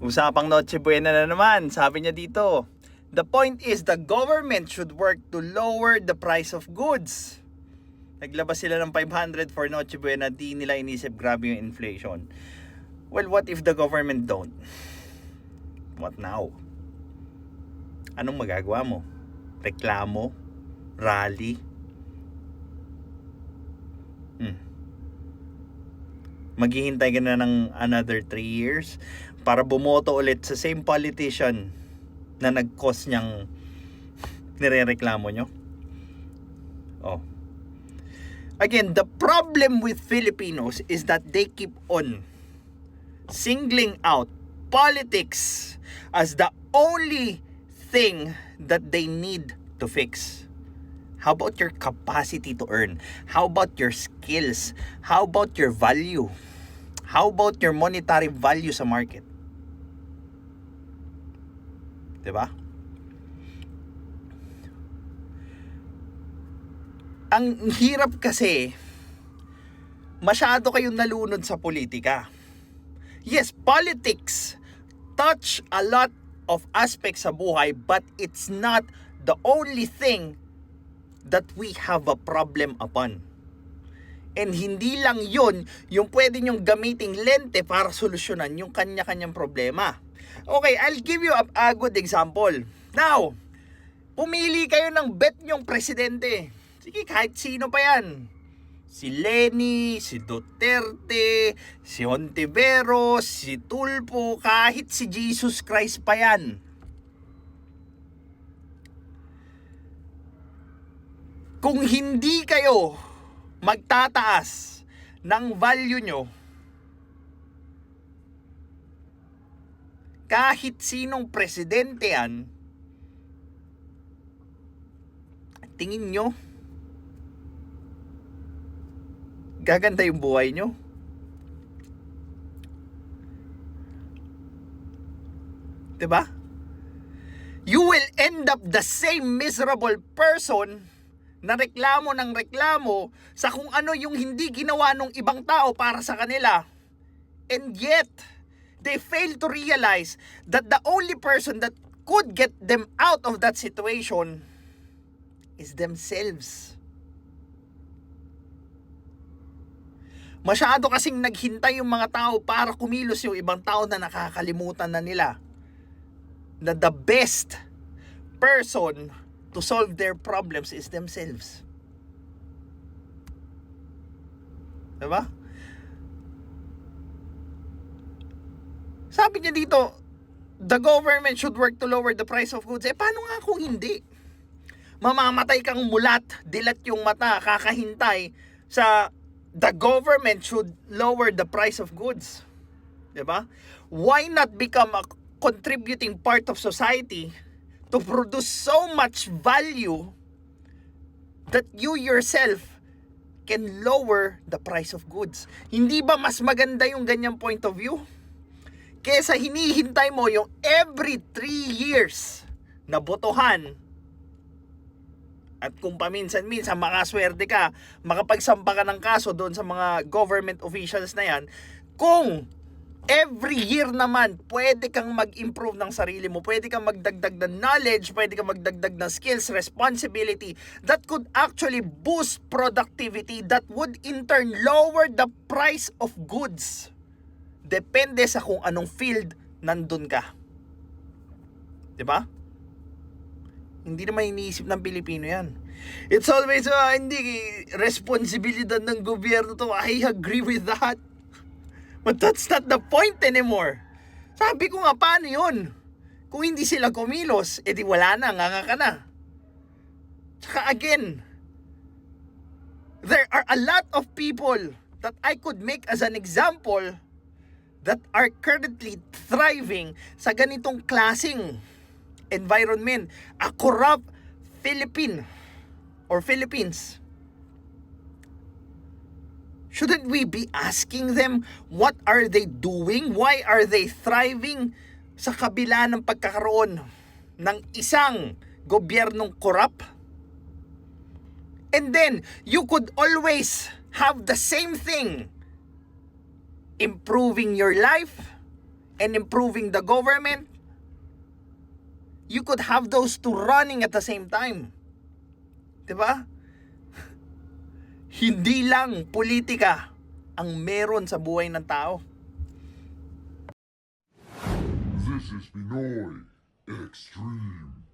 Usapang Noche Buena na naman, sabi niya dito. The point is, the government should work to lower the price of goods. Naglabas sila ng 500 for Noche Buena, di nila inisip grabe yung inflation. Well, what if the government don't? What now? Anong magagawa mo? Reklamo? Rally? Maghihintay ka na ng another 3 years para bumoto ulit sa same politician na nag-cause niyang nirereklamo nyo? Oh. Again, the problem with Filipinos is that they keep on singling out politics as the only thing that they need to fix. How about your capacity to earn? How about your skills? How about your value? How about your monetary value sa market? Diba? Ang hirap kasi, masyado kayong nalunod sa politika. Yes, politics touch a lot of aspects sa buhay, but it's not the only thing that we have a problem upon. And hindi lang yun yung pwede nyong gamiting lente para solusyonan yung kanya-kanyang problema. Okay, I'll give you a good example. Now, pumili kayo ng bet nyong presidente. Sige, kahit sino pa yan. Si Leni, si Duterte, si Hontiveros, si Tulfo, kahit si Jesus Christ pa yan. Kung hindi kayo magtataas ng value nyo, kahit sinong presidente yan, tingin nyo, gaganda yung buhay nyo? Diba? You will end up the same miserable person na reklamo ng reklamo sa kung ano yung hindi ginawa ng ibang tao para sa kanila. And yet, they fail to realize that the only person that could get them out of that situation is themselves. Masyado kasing naghintay yung mga tao para kumilos yung ibang tao na nakakalimutan na nila na the best person to solve their problems is themselves. Diba? Sabi niya dito, the government should work to lower the price of goods. Paano nga kung hindi? Mamamatay kang mulat, dilat yung mata, kakahintay sa the government should lower the price of goods. Diba? Why not become a contributing part of society to produce so much value that you yourself can lower the price of goods? Hindi ba mas maganda yung ganyang point of view? Kesa hinihintay mo yung every 3 years na botohan, at kung paminsan-minsan makaswerte ka, makapagsampa ka ng kaso doon sa mga government officials na yan, kung every year naman, pwede kang mag-improve ng sarili mo, pwede kang magdagdag ng knowledge, pwede kang magdagdag ng skills, responsibility, that could actually boost productivity, that would in turn lower the price of goods. Depende sa kung anong field nandun ka. Diba? Hindi naman iniisip ng Pilipino yan. It's always, hindi, responsibilidad ng gobyerno to. I agree with that. But that's not the point anymore. Sabi ko nga, paano yun? Kung hindi sila kumilos, edi wala na, nganga ka na. Tsaka again, there are a lot of people that I could make as an example that are currently thriving sa ganitong klaseng environment. A corrupt Philippine or Philippines. Shouldn't we be asking them, what are they doing? Why are they thriving sa kabila ng pagkakaroon ng isang gobyernong corrupt? And then, you could always have the same thing. Improving your life, and improving the government, you could have those two running at the same time. Diba? Hindi lang politika ang meron sa buhay ng tao. This is Pinoy Extreme.